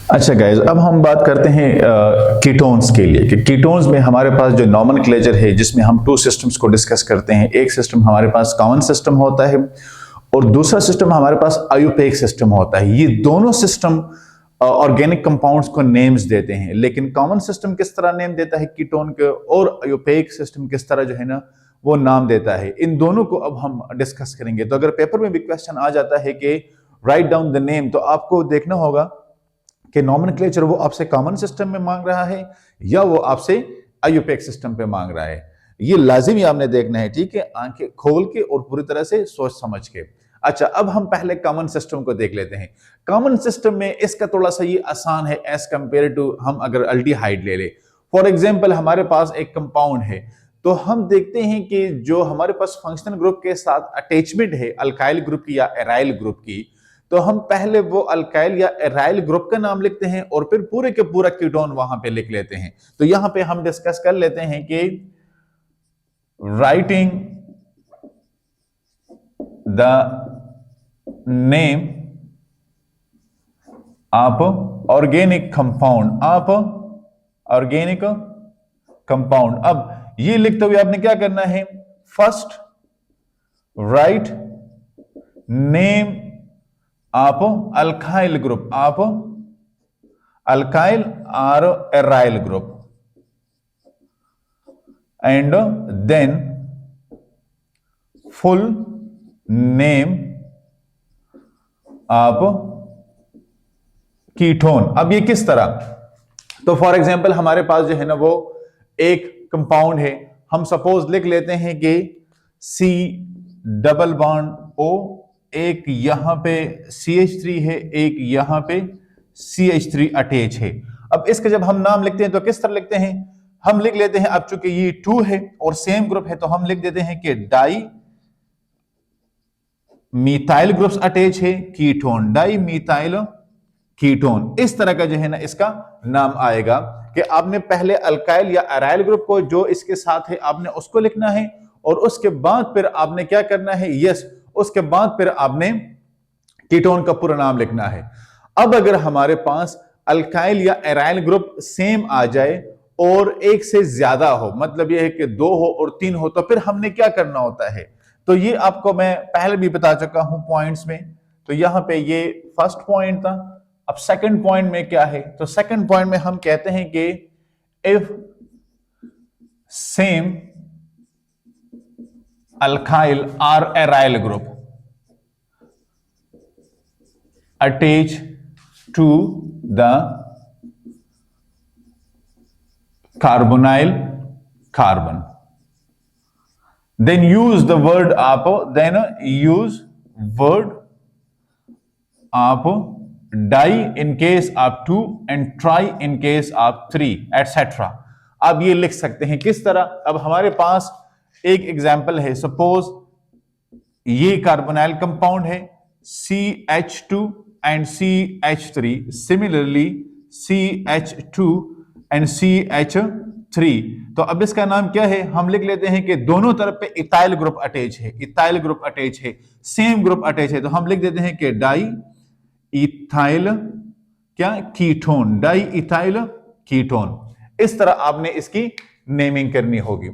अच्छा गाइज, अब हम बात करते हैं कीटोन्स के लिए कि कीटोन्स में हमारे पास जो नॉमेनक्लेचर है जिसमें हम टू सिस्टम्स को डिस्कस करते हैं। एक सिस्टम हमारे पास कॉमन सिस्टम होता है और दूसरा सिस्टम हमारे पास आयुपेक सिस्टम होता है। ये दोनों सिस्टम ऑर्गेनिक कंपाउंड्स को नेम्स देते हैं, लेकिन कॉमन सिस्टम किस तरह नेम देता है कीटोन के और आयुपेक सिस्टम किस तरह जो है ना वो नाम देता है। इन दोनों को अब हम डिस्कस करेंगे। तो अगर पेपर में भी क्वेश्चन आ जाता है कि राइट डाउन द नेम, तो आपको देखना होगा कि नॉमेनक्लेचर वो आपसे कॉमन सिस्टम में मांग रहा है या वो आपसे आयुपेक सिस्टम पे मांग रहा है। ये लाजिमी आपने देखना है, ठीक है, आंखें खोल के और पूरी तरह से सोच समझ के। अच्छा, अब हम पहले कॉमन सिस्टम को देख लेते हैं। कॉमन सिस्टम में इसका थोड़ा सा ये आसान है एज कंपेयर टू हम अगर अल्डिहाइड ले ले। फॉर एग्जांपल हमारे पास एक कंपाउंड है, तो हम देखते हैं कि जो हमारे पास फंक्शनल ग्रुप के साथ अटैचमेंट है अल्काइल ग्रुप की या एराइल ग्रुप की, तो हम पहले वो अल्काइल या एराइल ग्रुप का नाम लिखते हैं और फिर पूरे के पूरा कीटोन वहां पे लिख लेते हैं। तो यहां पे हम डिस्कस कर लेते हैं कि writing the name of organic compound. अब ये लिखते हुए आपने क्या करना है, फर्स्ट राइट नेम आप अल्काइल ग्रुप, आप अल्काइल और aryl group, and then full name of ketone. अब ये किस तरह, तो फॉर एग्जांपल हमारे पास जो है ना वो एक कंपाउंड है, हम सपोज लिख लेते हैं कि C डबल बॉन्ड O, एक यहां पे CH3 है, एक यहां पे CH3 अटैच है। अब इसका जब हम नाम लिखते हैं तो किस तरह लिखते हैं, हम लिख लेते हैं, अब चूंकि ये 2 है और सेम ग्रुप है तो हम लिख देते हैं कि डाई मिथाइल ग्रुप्स अटैच है, कीटोन, डाई मिथाइल कीटोन। इस तरह का जो है ना इसका नाम आएगा कि आपने पहले अल्काइल या एराइल ग्रुप को जो इसके साथ है आपने उसको लिखना है और उसके बाद फिर आपने क्या करना है, उसके बाद फिर आपने कीटोन का पूरा नाम लिखना है। अब अगर हमारे पास अल्काइल या एराइल ग्रुप सेम आ जाए और एक से ज्यादा हो, मतलब यह है कि 2 हो और 3 हो, तो फिर हमने क्या करना होता है, तो ये आपको मैं पहले भी बता चुका हूं पॉइंट्स में। तो यहां पे ये फर्स्ट पॉइंट था। अब सेकंड पॉइंट में क्या है, तो सेकंड पॉइंट में हम कहते हैं कि इफ सेम अल्काइल और aryl group attach to the carbonyl carbon, then use word of die in case of 2 and try in case of 3 etc. अब ये लिख सकते हैं किस तरह, अब हमारे पास एक एग्जाम्पल है, सपोज ये कार्बोनाइल कंपाउंड है CH2 and CH3, similarly CH2 and CH3। तो अब इसका नाम क्या है, हम लिख लेते हैं कि दोनों तरफ पे इथाइल ग्रुप अटैच है, सेम ग्रुप अटैच है, तो हम लिख देते हैं कि डाई इथाइल क्या कीटोन, डाई इथाइल कीटोन। इस तरह आपने इसकी नेमिंग करनी होगी,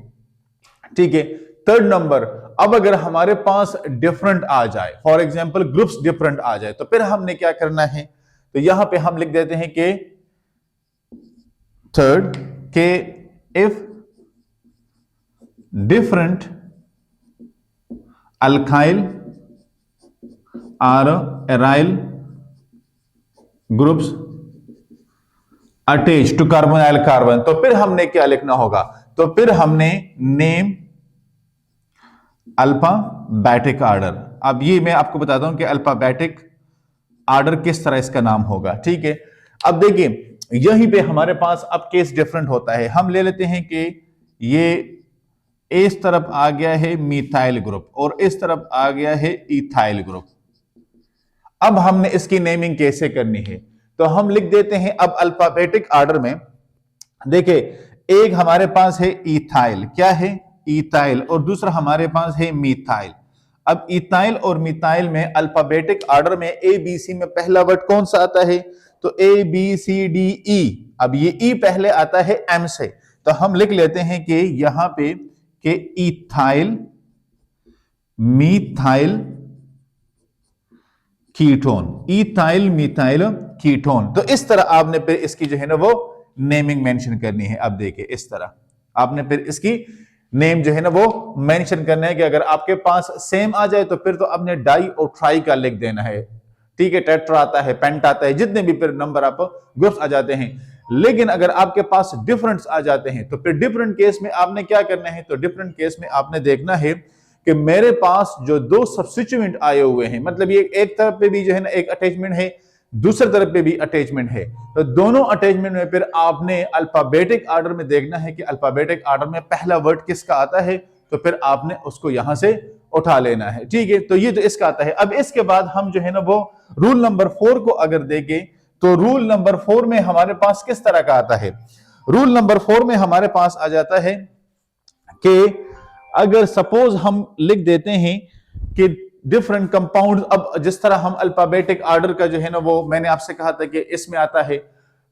ठीक है। थर्ड नंबर, अब अगर हमारे पास डिफरेंट आ जाए, फॉर एग्जांपल ग्रुप्स डिफरेंट आ जाए, तो फिर हमने क्या करना है, तो यहां पे हम लिख देते हैं कि थर्ड के इफ डिफरेंट अल्काइल और aryl groups attach to carbonyl carbon, तो फिर हमने क्या लिखना होगा, तो फिर हमने नेम अल्फाबेटिक ऑर्डर। अब ये मैं आपको बताता हूं कि अल्फाबेटिक ऑर्डर किस तरह इसका नाम होगा, ठीक है। अब देखिए यहीं पे हमारे पास अब केस डिफरेंट होता है, हम ले लेते हैं कि ये इस तरफ आ गया है मिथाइल ग्रुप और इस तरफ आ गया है इथाइल ग्रुप। अब हमने इसकी नेमिंग कैसे करनी है, तो हम लिख देते हैं अब अल्फाबेटिक ऑर्डर में। देखिए एक हमारे पास है इथाइल, क्या है इथाइल, और दूसरा हमारे पास है मिथाइल। अब इथाइल और मिथाइल में अल्फाबेटिक ऑर्डर में ABC में पहला वर्ड कौन सा आता है, तो A B C D E, अब ये ई पहले आता है एम से, तो हम लिख लेते हैं कि यहां पे कि ethyl methyl ketone, ethyl methyl ketone. तो इस तरह आपने फिर इसकी जो है ना वो नेमिंग मेंशन करनी है। अब देखिए इस तरह आपने फिर इसकी नेम जो है ना वो मेंशन करना है कि अगर आपके पास सेम आ जाए तो फिर तो आपने डाई और ट्राई का लिख देना है, ठीक है। टेट्रा आता है, पेंट आता है, जितने भी फिर नंबर आप ग्रुप्स आ जाते हैं। लेकिन अगर आपके पास डिफरेंट्स आ जाते हैं तो फिर डिफरेंट केस में आपने क्या करना है, तो डिफरेंट केस में आपने देखना है कि मेरे पास जो दो सब्स्टिट्यूएंट आए हुए हैं, मतलब ये एक तरफ पे भी जो है ना एक अटैचमेंट है, दूसरी तरफ पे भी अटैचमेंट है, तो दोनों अटैचमेंट में फिर आपने अल्फाबेटिक ऑर्डर में देखना है कि अल्फाबेटिक ऑर्डर में पहला वर्ड किसका आता है, तो फिर आपने उसको यहां से उठा लेना है, ठीक है। तो ये तो इसका आता है। अब इसके बाद हम जो है ना वो रूल नंबर 4 को अगर देखें तो रूल नंबर 4 में हमारे पास किस तरह का आता है। रूल नंबर 4 में हमारे पास आ जाता है कि अगर सपोज हम लिख देते हैं कि डिफरेंट कंपाउंड, अब जिस तरह हम अल्फाबेटिक ऑर्डर का जो है ना वो मैंने आपसे कहा था कि इसमें आता है,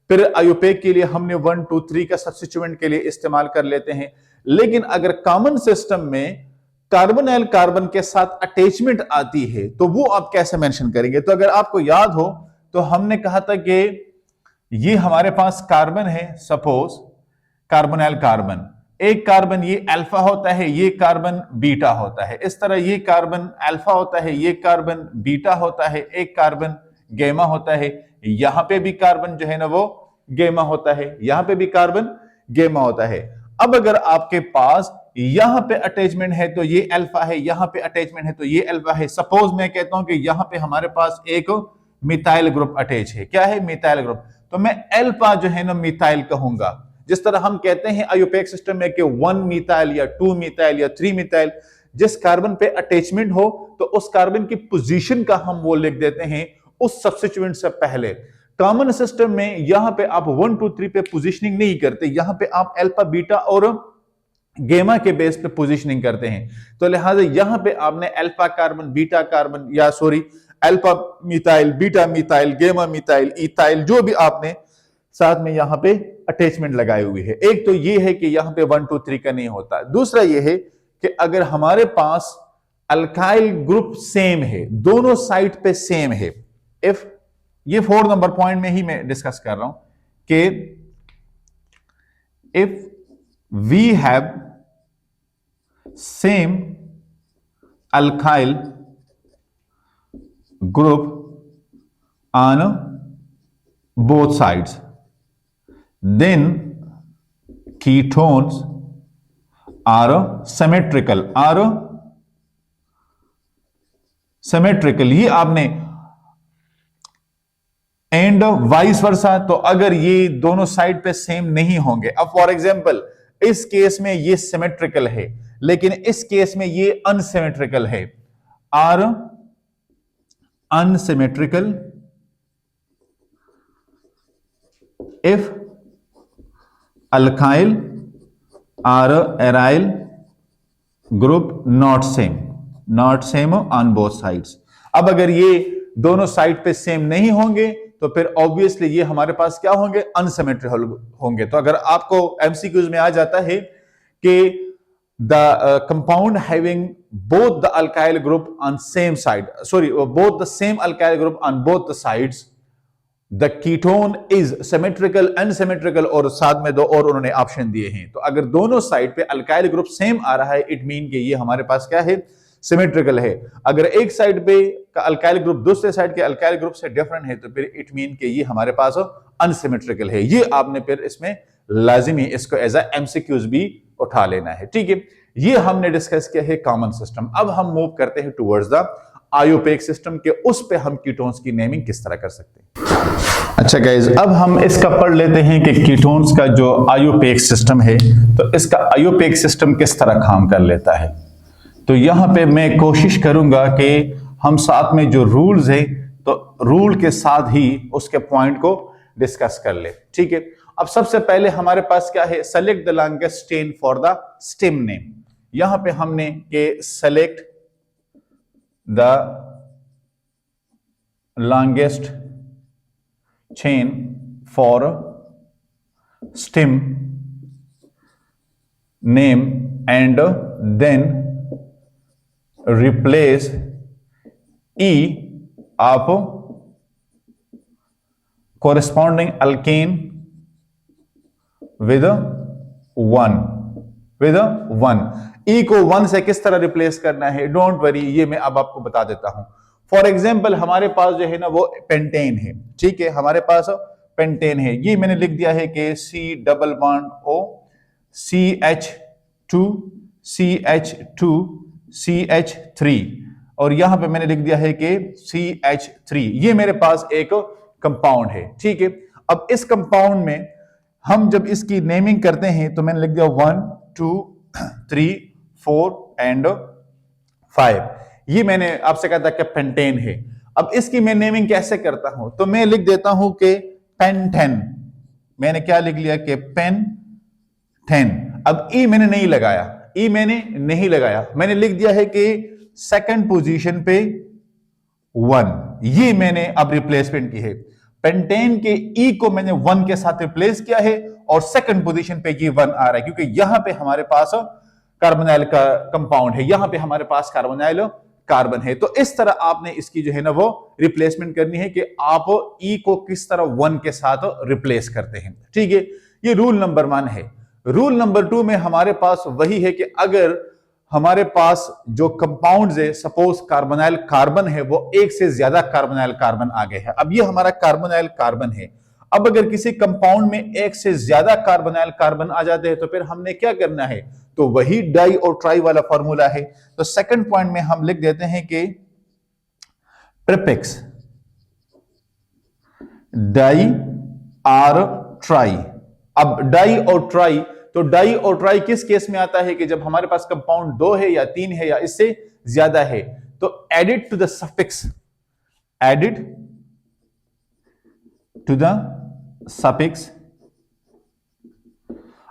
फिर आयोपेक के लिए हमने 1 2 3 का सब्स्टिट्यूएंट के लिए इस्तेमाल कर लेते हैं। लेकिन अगर कॉमन सिस्टम में कार्बोनाइल कार्बन के साथ अटैचमेंट आती है तो वो आप कैसे मेंशन करेंगे। तो अगर आपको याद हो तो हमने कहा था कि ये हमारे पास कार्बन है, सपोज कार्बोनाइल कार्बन, एक कार्बन ये अल्फा होता है, ये कार्बन बीटा होता है, इस तरह ये कार्बन अल्फा होता है, ये कार्बन बीटा होता है, एक कार्बन गैमा होता है, यहां पे भी कार्बन जो है ना वो गैमा होता है, यहां पे भी कार्बन गैमा होता है। अब अगर आपके पास यहां पे अटैचमेंट है तो ये अल्फा है, यहां पे अटैचमेंट है तो ये अल्फा है। सपोज मैं कहता हूं कि यहां पे हमारे पास एक मिथाइल ग्रुप अटैच है, क्या है, मिथाइल ग्रुप, तो मैं अल्फा जो है ना मिथाइल कहूंगा। जिस तरह हम कहते हैं आयोपेक सिस्टम में कि 1 मिथाइल या 2 मिथाइल या 3 मिथाइल, जिस कार्बन पे अटैचमेंट हो तो उस कार्बन की पोजीशन का हम वो लिख देते हैं उस सब्स्टिट्यूएंट से पहले। कॉमन सिस्टम में यहां पे आप 1 2 3 पे पोजीशनिंग नहीं करते, यहां पे आप अल्फा बीटा और गेमा के बेस पे पोजीशनिंग करते हैं। तो लिहाजा यहां पे आपने अल्फा कार्बन, बीटा कार्बन, या sorry alpha methyl, beta methyl, गेमा मिथाइल, इथाइल, जो भी आपने साथ में यहां पे अटैचमेंट लगाई हुई है। एक तो ये है कि यहां पे 1 2 3 का नहीं होता। दूसरा ये है कि अगर हमारे पास अल्काइल ग्रुप सेम है, दोनों साइड पे सेम है, इफ ये 4 नंबर पॉइंट में ही मैं डिस्कस कर रहा हूं कि if we have same alkyl group on both sides, then ketones are symmetrical, ये आपने, एंड वाइस वर्सा, तो अगर ये दोनों साइड पे सेम नहीं होंगे, अब फॉर एग्जांपल इस केस में ये सिमेट्रिकल है लेकिन इस केस में ये अनसिमेट्रिकल है, or unsymmetrical if alkyl or aryl group not same on both sides। अब अगर ये दोनों साइड पे सेम नहीं होंगे तो फिर ऑब्वियसली ये हमारे पास क्या होंगे, अनसिमेट्रिकल होंगे। तो अगर आपको एमसीक्यूज में आ जाता है कि the compound having both the alkyl group on same side, both the same alkyl group on both the sides, the ketone is symmetrical, unsymmetrical, और साथ में दो और उन्होंने ऑप्शन दिए हैं। तो अगर दोनों साइड पे अल्काइल ग्रुप सेम आ रहा है, इट मीन कि ये हमारे पास क्या है, सिमेट्रिकल है। अगर एक साइड पे का अल्काइल ग्रुप दूसरे साइड के अल्काइल ग्रुप से डिफरेंट है तो फिर इट मीन कि ये हमारे पास अनसिमेट्रिकल है। ये आपने फिर इसमें लाजिमी इसको एज अ एमसीक्यूज भी उठा लेना है, ठीक है। ये हमने डिस्कस किया है कॉमन सिस्टम। अब हम मूव करते हैं टुवर्ड्स द आयोपेक सिस्टम के, उस पे हम कीटोन्स की नेमिंग किस तरह कर सकते हैं। अच्छा गाइज, अब हम इसका पढ़ लेते हैं कि कीटोन्स का जो आयोपेक सिस्टम है तो इसका आयोपेक सिस्टम किस तरह काम कर लेता है। तो यहां पे मैं कोशिश करूंगा कि हम साथ में जो रूल्स है तो रूल के साथ ही उसके पॉइंट को डिस्कस कर ले, ठीक है। अब सबसे पहले हमारे पास क्या है, select the longest chain for the stem name. यहां पे हमने के select the longest chain for stem name and then replace E of corresponding alkane with 1 E को 1 से किस तरह रिप्लेस करना है, डोंट वरी, ये मैं अब आपको बता देता हूं। फॉर एग्जाम्पल हमारे पास जो है ना वो पेंटेन है, ठीक है, हमारे पास पेंटेन है, ये मैंने लिख दिया है कि C++O CH2 CH2 CH3 और यहां पे मैंने लिख दिया है कि CH3, ये मेरे पास एक कंपाउंड है, ठीक है। अब इस कंपाउंड में हम जब इसकी नेमिंग करते हैं तो मैंने लिख दिया 1 2 3 4 एंड 5, ये मैंने आपसे कहा था कि पेंटेन है। अब इसकी मैं नेमिंग कैसे करता हूं, तो मैं लिख देता हूं कि पेंटेन, मैंने क्या लिख लिया कि पेंटेन। अब ई मैंने नहीं लगाया, मैंने लिख दिया है कि सेकंड पोजीशन पे 1, ये मैंने अब रिप्लेसमेंट की है। पेंटेन के ई को मैंने 1 के साथ रिप्लेस किया है और सेकंड पोजीशन पे ये 1 आ रहा है क्योंकि यहां पे हमारे पास कार्बोनाइल का कंपाउंड है, यहां पे हमारे पास कार्बोनाइल कार्बन है। तो इस तरह आपने इसकी जो है ना वो रिप्लेसमेंट करनी है कि आप ई को किस तरह 1 के साथ रिप्लेस करते हैं, ठीक है। ये रूल नंबर 1 है। रूल नंबर 2 में हमारे पास वही है कि अगर हमारे पास जो कंपाउंड्स है, सपोज कार्बोनाइल कार्बन है, वो एक से ज्यादा कार्बोनाइल कार्बन आ गए हैं। अब ये हमारा कार्बोनाइल कार्बन है। अब अगर किसी कंपाउंड में एक से ज्यादा कार्बोनाइल कार्बन आ जाते हैं तो फिर हमने क्या करना है, तो वही डाई और ट्राई वाला फॉर्मूला है। तो सेकंड पॉइंट में हम लिख देते हैं कि प्रीफिक्स डाई आर ट्राई। अब डाई और ट्राई, तो डाई और ट्राई किस केस में आता है कि जब हमारे पास कंपाउंड 2 है या 3 है या इससे ज्यादा है, तो added to the suffix, added to the suffix.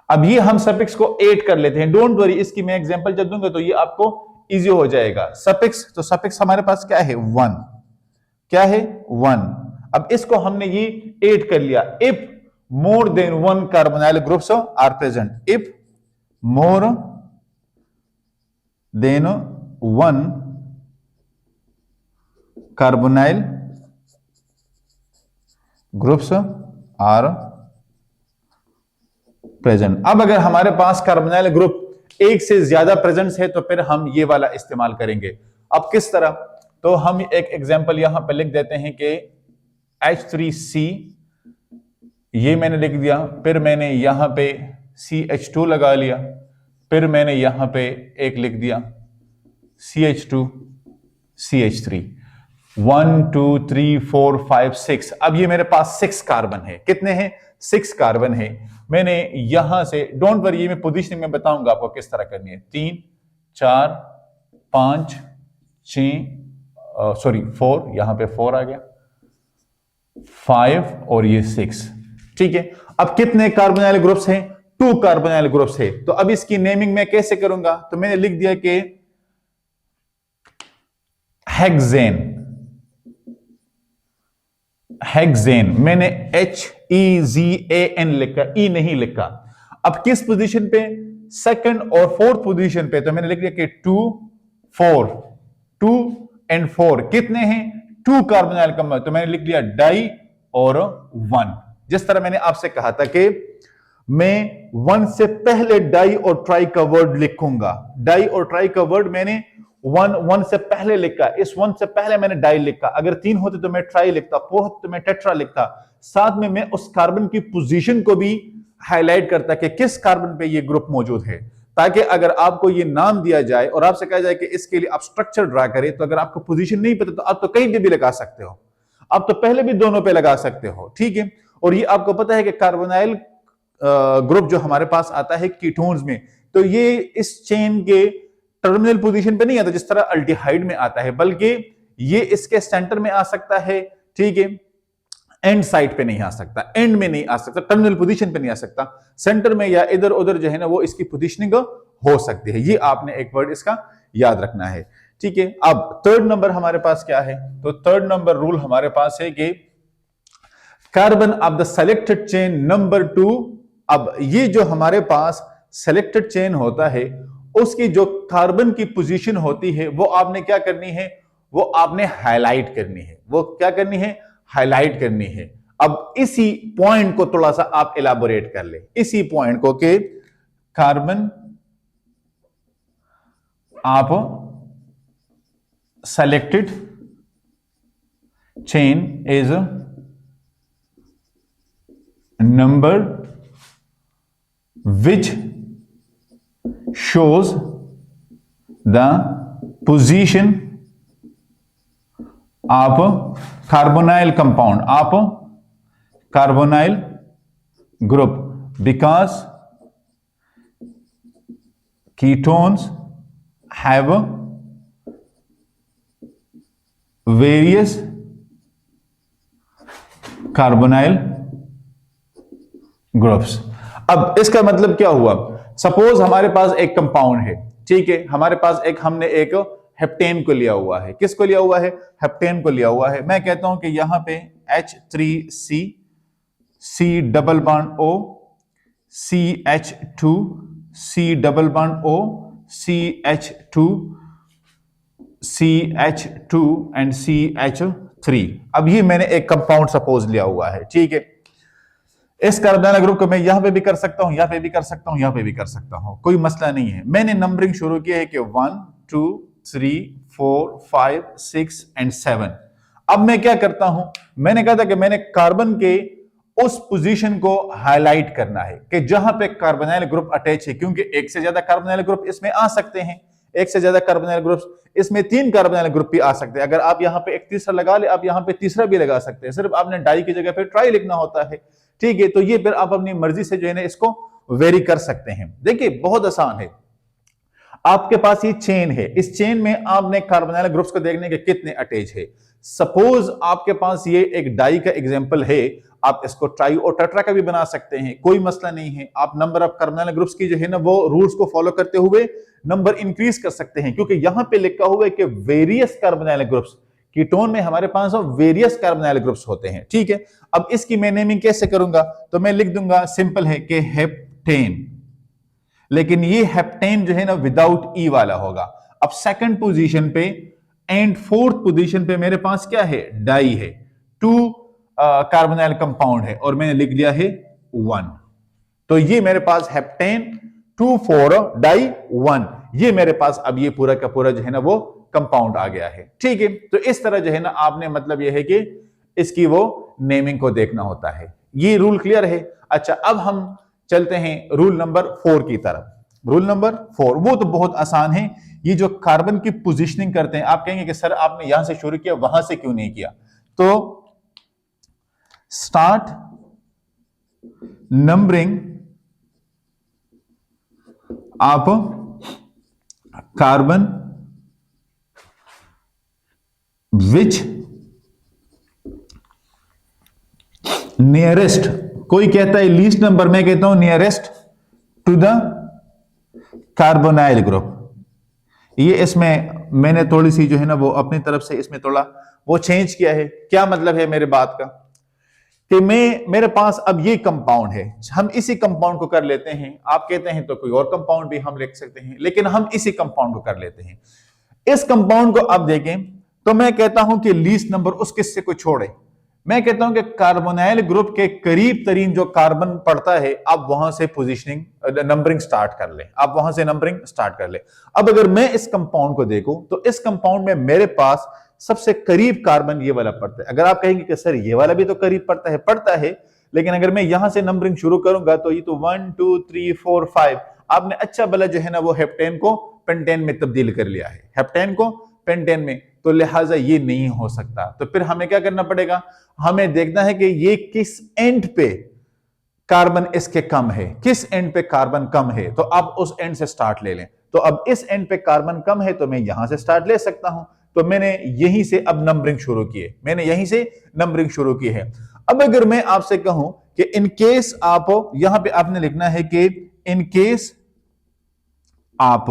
अब ये हम सफिक्स को ऐड कर लेते हैं, डोंट वरी, इसकी मैं एग्जांपल जब दूंगा तो ये आपको इजी हो जाएगा। सफिक्स, तो सफिक्स हमारे पास क्या है, 1, क्या है 1। अब इसको हमने ये ऐड कर लिया, if more than 1 carbonyl groups are present, if more than 1 carbonyl groups are present। अब अगर हमारे पास कार्बोनाइल ग्रुप एक से ज्यादा प्रेजेंट है तो फिर हम ये वाला इस्तेमाल करेंगे। अब किस तरह, तो हम एक एग्जांपल यहां पे लिख देते हैं कि H3C, ये मैंने लिख दिया, फिर मैंने यहां पे CH2 लगा लिया, फिर मैंने यहां पे एक लिख दिया CH2 CH3, 1 2 3 4 5 6। अब ये मेरे पास 6 कार्बन है, कितने हैं, 6 कार्बन है। मैंने यहां से, डोंट वरी, ये मैं पोजीशनिंग में बताऊंगा आपको किस तरह करनी है, 3 4 5 6 4, यहां पे 4 आ गया, 5 और ये 6, ठीक है। अब कितने कार्बोनाइल ग्रुप्स हैं, 2 कार्बोनाइल ग्रुप्स है। तो अब इसकी नेमिंग मैं कैसे करूंगा, तो मैंने लिख दिया कि हेक्सेन, हेक्सेन, मैंने HEXAN लिखा, ई नहीं लिखा। अब किस पोजीशन पे, सेकंड और फोर्थ पोजीशन पे, तो मैंने लिख दिया कि 2 4, 2 एंड 4 कितने हैं, 2 कार्बोनाइल कंपाउंड, तो मैंने लिख दिया डाई और 1। जिस तरह मैंने आपसे कहा था कि मैं 1 से पहले डाई और ट्राई का वर्ड लिखूंगा, डाई और ट्राई का वर्ड मैंने 1 से पहले लिखा, इस 1 से पहले मैंने डाई लिखा, अगर 3 होते तो मैं ट्राई लिखता, 4 होते तो मैं टेट्रा लिखता, साथ में मैं उस कार्बन की पोजीशन को भी हाईलाइट करता कि किस कार्बन पे ये ग्रुप मौजूद है, ताकि अगर आपको ये नाम दिया जाए और आपसे कहा जाए कि इसके लिए आप स्ट्रक्चर ड्रा करें, तो अगर आपको पोजीशन नहीं पता तो आप तो कहीं पे भी लगा सकते हो, आप तो पहले भी दोनों पे लगा सकते हो, ठीक है। और ये आपको पता है कि कार्बोनाइल ग्रुप जो हमारे पास आता है कीटोन्स में, तो ये इस चेन के टर्मिनल पोजीशन पे नहीं आता जिस तरह अल्डिहाइड में आता है, बल्कि ये इसके सेंटर में आ सकता है, ठीक है, एंड साइड पे नहीं आ सकता, एंड में नहीं आ सकता, टर्मिनल पोजीशन पे नहीं आ सकता, सेंटर में या इधर उधर जो है ना वो इसकी पोजीशनिंग हो सकती है। ये आपने एक वर्ड इसका याद रखना है, ठीक है। अब थर्ड नंबर हमारे पास क्या है, तो थर्ड नंबर रूल हमारे पास है कि carbon of the selected chain number 2। अब ये जो हमारे पास सेलेक्टेड चेन होता है उसकी जो कार्बन की पोजीशन होती है वो आपने क्या करनी है, वो आपने हाईलाइट करनी है। वो क्या करनी है, हाईलाइट करनी है। अब इसी पॉइंट को थोड़ा सा आप इलाबोरेट कर ले, इसी पॉइंट को कि कार्बन आप selected chain is a number which shows the position of carbonyl compound of carbonyl group, because ketones have various carbonyl groups. अब इसका मतलब क्या हुआ, सपोज हमारे पास एक कंपाउंड है, ठीक है, हमारे पास हमने एक हेप्टेन को लिया हुआ है। किसको लिया हुआ है, हेप्टेन को लिया हुआ है। मैं कहता हूं कि यहां पे H3C, C double bond O, CH2, C double bond O, CH2, CH2 and CH3। अब ये मैंने एक कंपाउंड सपोज लिया हुआ है, ठीक है। इस कार्बोनाइल ग्रुप को मैं यहां पे भी कर सकता हूं, यहां पे भी कर सकता हूं, यहां पे भी कर सकता हूं, कोई मसला नहीं है। मैंने नंबरिंग शुरू किया है कि 1 2 3 4 5 6 एंड 7। अब मैं क्या करता हूं, मैंने कहा था कि मैंने कार्बन के उस पोजीशन को हाईलाइट करना है कि जहां पे कार्बोनाइल ग्रुप अटैच है, क्योंकि एक से ज्यादा कार्बोनाइल ग्रुप इसमें आ सकते हैं, एक से ज्यादा कार्बोनाइल ग्रुप्स, इसमें 3 कार्बोनाइल ग्रुप भी आ सकते हैं। अगर आप यहां पे एक तीसरा लगा ले, आप यहां पे तीसरा भी लगा सकते हैं, सिर्फ आपने डाई की जगह पे ट्राई लिखना होता है, ठीक है। तो ये फिर आप अपनी मर्जी से जो है ना इसको वेरी कर सकते हैं। देखिए बहुत आसान है, आपके पास ये चेन है, इस चेन में आपने कार्बोनाइल ग्रुप्स को देखने के कितने अटैच है। सपोज आपके पास ये एक डाई का एग्जांपल है, आप इसको ट्राई और टेट्रा का भी बना सकते हैं, कोई मसला नहीं है। आप नंबर ऑफ कार्बोनाइल ग्रुप्स की जो है ना वो रूल्स को फॉलो करते हुए नंबर इंक्रीज कर सकते हैं, क्योंकि यहां पे लिखा हुआ है कि वेरियस कार्बोनाइल ग्रुप्स, कीटोन में हमारे पास वेरियस कार्बोनाइल ग्रुप्स होते हैं, ठीक है। अब इसकी मैं नेमिंग कैसे करूंगा, तो मैं लिख दूंगा, सिंपल है कि हेप्टेन, लेकिन ये हेप्टेन जो है ना विदाउट ई वाला होगा। अब सेकंड पोजीशन पे एंड फोर्थ पोजीशन पे मेरे पास क्या है, डाई है, 2 कार्बोनाइल कंपाउंड है और मैंने लिख दिया है 1। तो ये मेरे पास हेप्टेन 2 4 डाई 1, ये मेरे पास अब ये पूरा का पूरा जो है ना वो कंपाउंड आ गया है, ठीक है। तो इस तरह जो है ना आपने मतलब ये है कि इसकी वो नेमिंग को देखना होता है। ये रूल क्लियर है। अच्छा, अब हम चलते हैं रूल नंबर 4 की तरफ। रूल नंबर 4 वो तो बहुत आसान है। ये जो कार्बन की पोजीशनिंग करते हैं, आप कहेंगे कि सर आपने यहां से शुरू किया, वहां से क्यों नहीं किया। तो स्टार्ट नंबरिंग आप कार्बन विच नियरेस्ट, कोई कहता है लीस्ट नंबर, मैं कहता हूं nearest to the carbonyl group. ये इसमें मैंने थोड़ी सी जो है ना वो अपनी तरफ से इसमें थोड़ा वो चेंज किया है। क्या मतलब है मेरे बात का, कि मेरे पास अब ये कंपाउंड है, हम इसी कंपाउंड को कर लेते हैं। आप कहते हैं तो कोई और कंपाउंड भी हम लिख सकते हैं, लेकिन हम इसी कंपाउंड को कर लेते हैं। इस कंपाउंड को अब देखें तो मैं कहता हूं कि लीस्ट नंबर उस किस्से को छोड़े, मैं कहता हूं कि कार्बोनाइल ग्रुप के करीब तरीन जो कार्बन पड़ता है, आप वहां से पोजीशनिंग नंबरिंग स्टार्ट कर ले, आप वहां से नंबरिंग स्टार्ट कर ले। अब अगर मैं इस कंपाउंड को देखूं तो इस कंपाउंड में मेरे पास सबसे करीब कार्बन ये वाला पड़ता है। अगर आप कहेंगे कि सर ये वाला भी तो करीब पड़ता है, लेकिन अगर मैं यहां से नंबरिंग शुरू करूंगा तो ये तो 1 2 3 4 5, आपने अच्छा भला जो है ना वो हेप्टेन को पेंटेन में तब्दील कर लिया है, हेप्टेन को पेंटेन में, तो लिहाजा ये नहीं हो सकता। तो फिर हमें क्या करना पड़ेगा, हमें देखना है कि ये किस एंड पे कार्बन इसके कम है, किस एंड पे कार्बन कम है, तो आप उस एंड से स्टार्ट ले लें। तो अब इस एंड पे कार्बन कम है तो मैं यहां से स्टार्ट ले सकता हूं। तो मैंने यहीं से अब नंबरिंग शुरू की है, मैंने यहीं से नंबरिंग शुरू की है। अब अगर मैं आपसे कहूं कि इन केस आप, यहां पे आपने लिखना है कि इन केस आप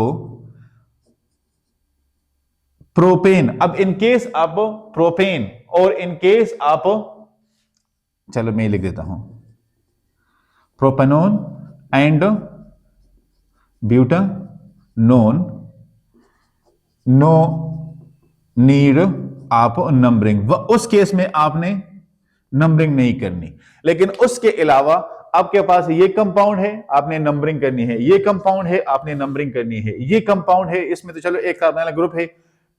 प्रोपेन, अब इन केस आप प्रोपेन और इन केस आप चलो मैं लिख देता हूं, propanone and butanone, no need आप नंबरिंग। उस केस में आपने नंबरिंग नहीं करनी, लेकिन उसके अलावा आपके पास ये कंपाउंड है, आपने नंबरिंग करनी है, ये कंपाउंड है, आपने नंबरिंग करनी है, ये कंपाउंड है, इसमें तो चलो एक कार्बोनाइल ग्रुप है,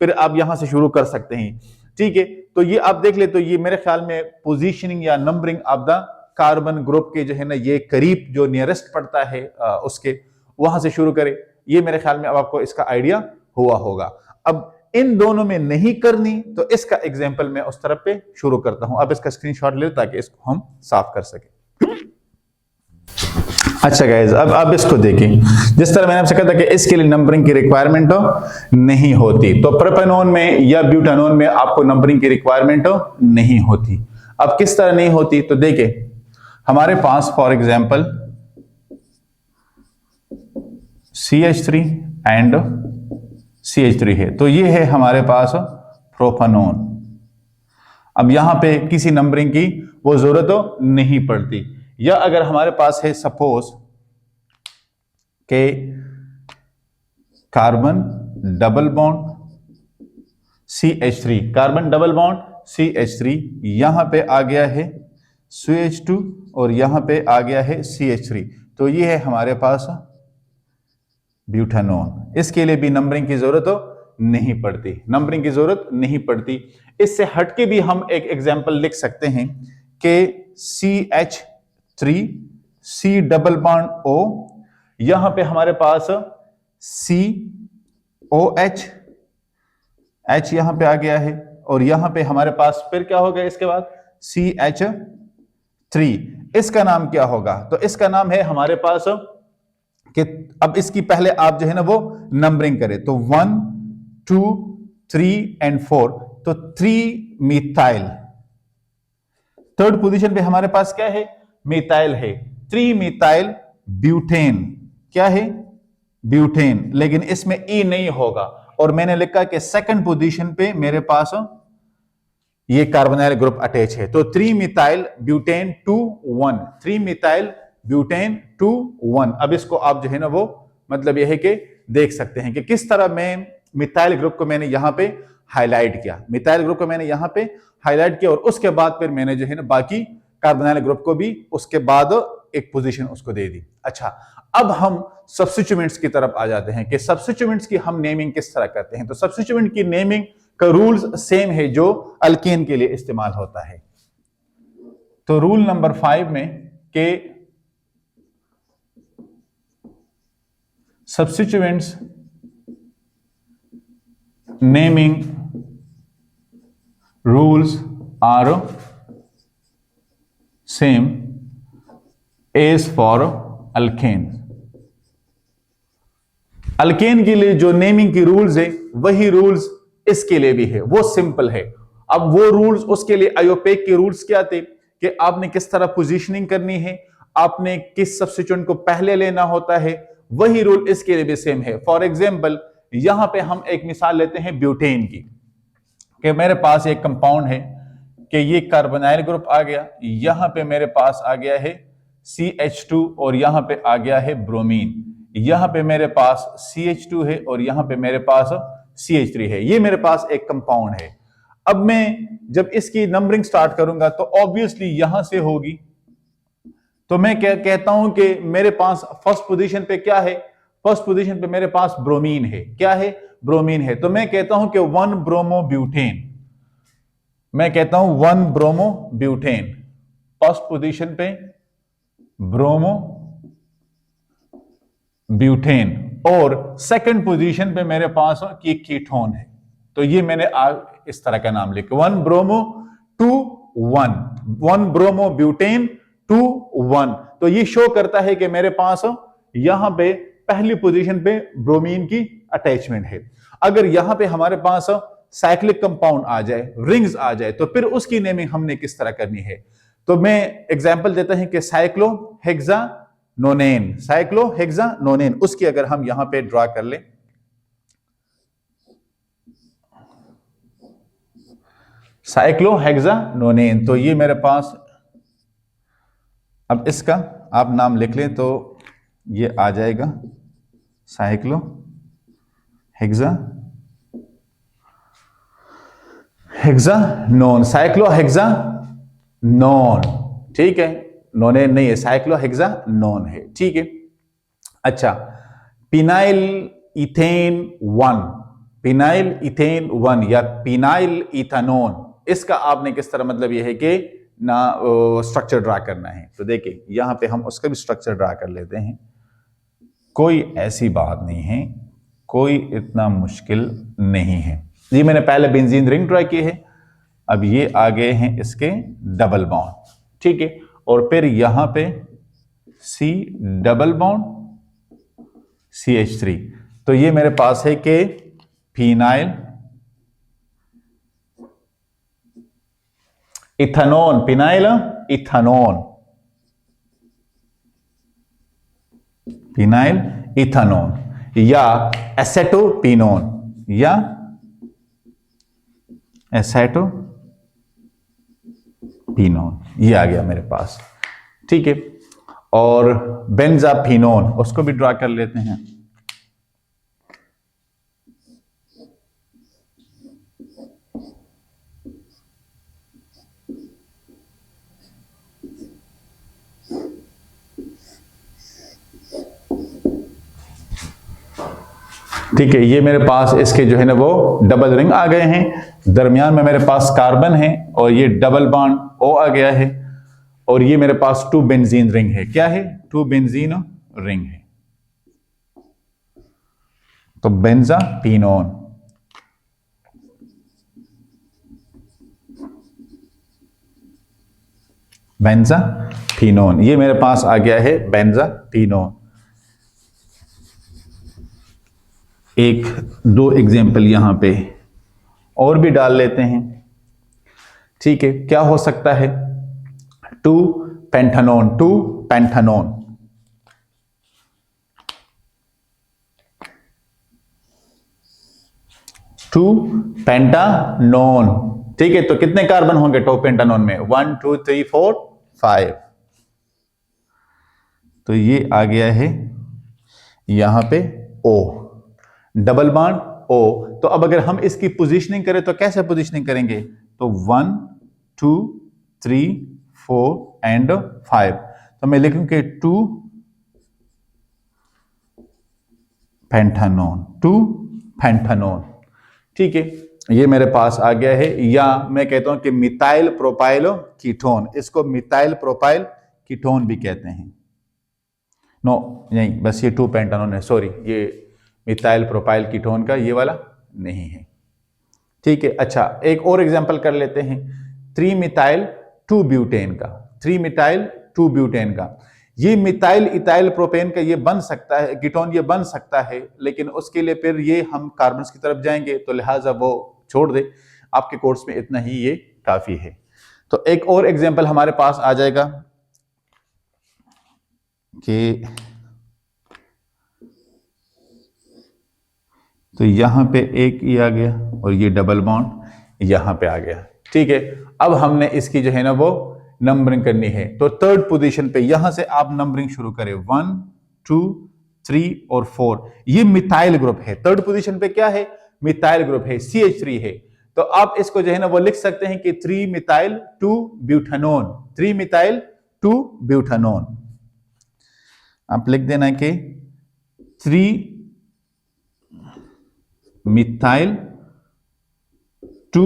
फिर आप यहां से शुरू कर सकते हैं। ठीक है, तो ये आप देख ले, तो ये मेरे ख्याल में पोजीशनिंग या numbering of the carbon group के जो है ना, ये करीब जो नियरेस्ट पड़ता है उसके, वहां से शुरू करें। ये मेरे ख्याल में अब आपको इसका आइडिया हुआ होगा। अब इन दोनों में नहीं करनी तो इसका एग्जांपल मैं उस तरफ पे शुरू करता हूं। अब इसका स्क्रीनशॉट ले ताकि इसको हम साफ कर सके। अच्छा गाइस, अब इसको देखें, जिस तरह मैंने आपसे कहा था कि इसके लिए नंबरिंग की रिक्वायरमेंट नहीं होती, तो प्रोपेनोन में या ब्यूटानोन में आपको नंबरिंग की रिक्वायरमेंट नहीं होती। अब किस तरह नहीं होती, तो देखें हमारे पास for example CH3 and CH3 है, तो ये है हमारे पास प्रोपेनोन। अब यहां पे किसी नंबरिंग की वो जरूरत नहीं पड़ती। या अगर हमारे पास है सपोज के carbon double bond CH3, carbon double bond CH3, यहां पे आ गया है CH2 और यहां पे आ गया है CH3, तो ये है हमारे पास ब्यूटानोन। इसके लिए भी नंबरिंग की जरूरत नहीं पड़ती, नंबरिंग की जरूरत नहीं पड़ती। इससे हटके भी हम एक एग्जांपल लिख सकते हैं कि CH3 C double bond O, यहां पे हमारे पास COH, H यहां पे आ गया है, और यहां पे हमारे पास फिर क्या होगा इसके बाद CH3। इसका नाम क्या होगा, तो इसका नाम है हमारे पास कि अब इसकी पहले आप जो है ना वो नंबरिंग करें, तो 1 2 3 एंड 4, तो 3 मिथाइल। थर्ड पोजीशन पे हमारे पास क्या है, मिथाइल है, 3 मिथाइल ब्यूटेन। क्या है, ब्यूटेन, लेकिन इसमें ई नहीं होगा, और मैंने लिखा कि सेकंड पोजीशन पे मेरे पास ये कार्बोनाइल ग्रुप अटैच है, तो 3 मिथाइल ब्यूटेन 2 1, 3 मिथाइल ब्यूटेन 2 1। अब इसको आप जो है ना वो मतलब यह है कि देख सकते हैं कि किस तरह मैं मिथाइल ग्रुप को मैंने यहां पे हाईलाइट किया, मिथाइल ग्रुप को मैंने यहां पे हाईलाइट किया, और उसके बाद फिर मैंने जो है ना बाकी कार्बोनाइल ग्रुप को भी उसके बाद एक पोजीशन उसको दे दी। अच्छा, अब हम सब्स्टिट्यूएंट्स की तरफ आ जाते हैं कि सब्स्टिट्यूएंट्स की हम नेमिंग किस तरह करते हैं। तो सब्स्टिट्यूएंट की नेमिंग का रूल्स सेम है जो अल्केन के लिए इस्तेमाल होता है। तो रूल नंबर 5 में के substituents naming rules are same as for alkane. Alkane के लिए जो नेमिंग की रूल्स है वही रूल्स इसके लिए भी है, वो सिंपल है। अब वो रूल्स, उसके लिए आयोपेक के रूल्स क्या थे कि आपने किस तरह पोजीशनिंग करनी है, आपने किस सब्स्टिट्यूएंट को पहले लेना होता है, वही रूल इसके लिए भी सेम है। फॉर एग्जांपल यहां पे हम एक मिसाल लेते हैं ब्यूटेन की, कि मेरे पास एक कंपाउंड है कि ये कार्बोनाइल ग्रुप आ गया, यहां पे मेरे पास आ गया है CH2 और यहां पे आ गया है ब्रोमीन, यहां पे मेरे पास CH2 है और यहां पे मेरे पास CH3 है। ये मेरे पास एक कंपाउंड है। अब मैं जब इसकी नंबरिंग स्टार्ट करूंगा तो ऑब्वियसली यहां से होगी, तो मैं क्या कहता हूं कि मेरे पास फर्स्ट पोजीशन पे क्या है, फर्स्ट पोजीशन पे मेरे पास ब्रोमीन है। क्या है, ब्रोमीन है, तो मैं कहता हूं कि 1 ब्रोमो ब्यूटेन, मैं कहता हूं 1 ब्रोमो ब्यूटेन, फर्स्ट पोजीशन पे ब्रोमो ब्यूटेन, और सेकंड पोजीशन पे मेरे पास कीटोन है। तो ये मैंने इस तरह का नाम लिखा, 1 ब्रोमो 2 1, 1 ब्रोमो ब्यूटेन 2 1। तो ये शो करता है कि मेरे पास यहां पे पहली पोजीशन पे ब्रोमीन की अटैचमेंट है। अगर यहां पे हमारे पास साइक्लिक कंपाउंड आ जाए, रिंग्स आ जाए, तो फिर उसकी नेमिंग हमने किस तरह करनी है। तो मैं एग्जांपल देता हूं कि साइक्लोहेक्सानोनेन, साइक्लोहेक्सानोनेन, उसकी अगर हम यहां पे ड्रा कर ले, साइक्लोहेक्सानोनेन, तो ये मेरे पास अब इसका आप नाम लिख लें तो ये आ जाएगा साइक्लो हेक्सानोन, साइक्लोहेक्सानोन, ठीक है, नोनेन नहीं है, साइक्लोहेक्सानोन है, ठीक है। अच्छा, पिनाइल इथेन 1, पिनाइल इथेन 1 या पिनाइल इथानोन, इसका आपने किस तरह मतलब यह है कि ना स्ट्रक्चर ड्रा करना है। तो देखिए यहां पे हम उसका भी स्ट्रक्चर ड्रा कर लेते हैं, कोई ऐसी बात नहीं है, कोई इतना मुश्किल नहीं है। ये मैंने पहले बेंजीन रिंग ड्रा की है, अब ये आ गए हैं इसके डबल बॉन्ड, ठीक है, और फिर यहां पे C डबल बॉन्ड CH3, तो ये मेरे पास है कि फिनाइल इथानोन, फिनाइल इथानोन, फिनाइल इथानोन या एसेटोपिनोन या एसेटोपिनोन, ये आ गया मेरे पास, ठीक है। और बेंजाफिनोन, उसको भी ड्रा कर लेते हैं। ठीक है, ये मेरे पास इसके जो है ना वो डबल रिंग आ गए हैं, दरमियान में मेरे पास कार्बन है और ये डबल बॉन्ड O आ गया है, और ये मेरे पास 2 बेंजीन रिंग है, क्या है, 2 बेंजीन रिंग है, तो बेंजाफिनोन, बेंजाफिनोन, ये मेरे पास आ गया है बेंजाफिनोन। एक दो एग्जाम्पल यहां पे और भी डाल लेते हैं, ठीक है, क्या हो सकता है, 2 पेंटानोन, 2 पेंटानोन, 2 पेंटानोन, ठीक है, तो कितने कार्बन होंगे 2 पेंटानोन में, 1 2 3 4 5, तो ये आ गया है यहां पे O, डबल बॉन्ड O। तो अब अगर हम इसकी पोजीशनिंग करें तो कैसे पोजीशनिंग करेंगे, तो 1 2 3 4 एंड 5, तो मैं लिखूंगा 2 पेंटानोन, 2 पेंटानोन, ठीक है, ये मेरे पास आ गया है। या मैं कहता हूं कि मिथाइल प्रोपाइल कीटोन, इसको मिथाइल प्रोपाइल कीटोन भी कहते हैं, नो नहीं, बस ये 2 पेंटानोन है, सॉरी, ये मिथाइल प्रोपाइल कीटोन का ये वाला नहीं है, ठीक है। अच्छा, एक और एग्जांपल कर लेते हैं, 3 मिथाइल 2 ब्यूटेन का, 3 मिथाइल 2 ब्यूटेन का, ये मिथाइल इथाइल प्रोपेन का ये बन सकता है कीटोन, ये बन सकता है, लेकिन उसके लिए फिर ये हम कार्बन की तरफ जाएंगे, तो लिहाजा वो छोड़ दे, आपके कोर्स में इतना ही ये काफी है। तो एक और एग्जांपल हमारे पास आ जाएगा कि तो यहां पे एक ही आ गया और ये डबल बॉन्ड यहां पे आ गया, ठीक है। अब हमने इसकी जो है ना वो नंबरिंग करनी है, तो 3rd पोजीशन पे यहां से आप नंबरिंग शुरू करें, 1 2 3 और 4, ये मिथाइल ग्रुप है, 3rd पोजीशन पे क्या है, मिथाइल ग्रुप है, CH3 है, तो आप इसको जो है ना वो लिख सकते हैं कि 3 मिथाइल 2 ब्यूटानोन, 3 मिथाइल 2 ब्यूटानोन, आप लिख देना कि 3 मिथाइल 2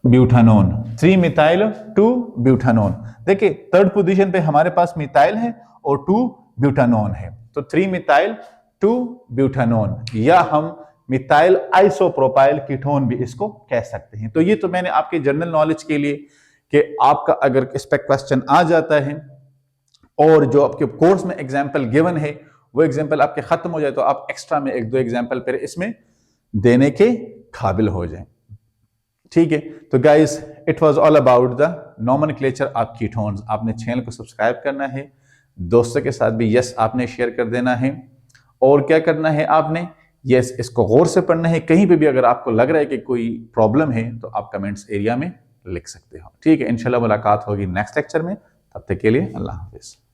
ब्यूटानोन, 3 मिथाइल 2 ब्यूटानोन। देखिए 3rd पोजीशन पे हमारे पास मिथाइल है और 2 ब्यूटानोन है, तो 3 मिथाइल 2 ब्यूटानोन, या हम मिथाइल आइसोप्रोपाइल कीटोन भी इसको कह सकते हैं। तो ये तो मैंने आपके जनरल नॉलेज के लिए कि आपका अगर इस पर क्वेश्चन आ जाता है और जो आपके कोर्स में एग्जाम्पल गिवन है वो एग्जाम्पल आपके खत्म हो जाए, तो आप एक्स्ट्रा में 1-2 एग्जाम्पल फिर इसमें देने के काबिल हो जाए, ठीक है। तो guys, it was all about the nomenclature of ketones. आपने चैनल को सब्सक्राइब करना है, दोस्तों के साथ भी यस आपने शेयर कर देना है, और क्या करना है आपने, यस इसको गौर से पढ़ना है। कहीं पे भी अगर आपको लग रहा है कि कोई प्रॉब्लम है तो आप कमेंट्स एरिया में लिख सकते हो। ठीक है, इंशाल्लाह मुलाकात होगी नेक्स्ट लेक्चर में, तब तक के लिए अल्लाह हाफिज़।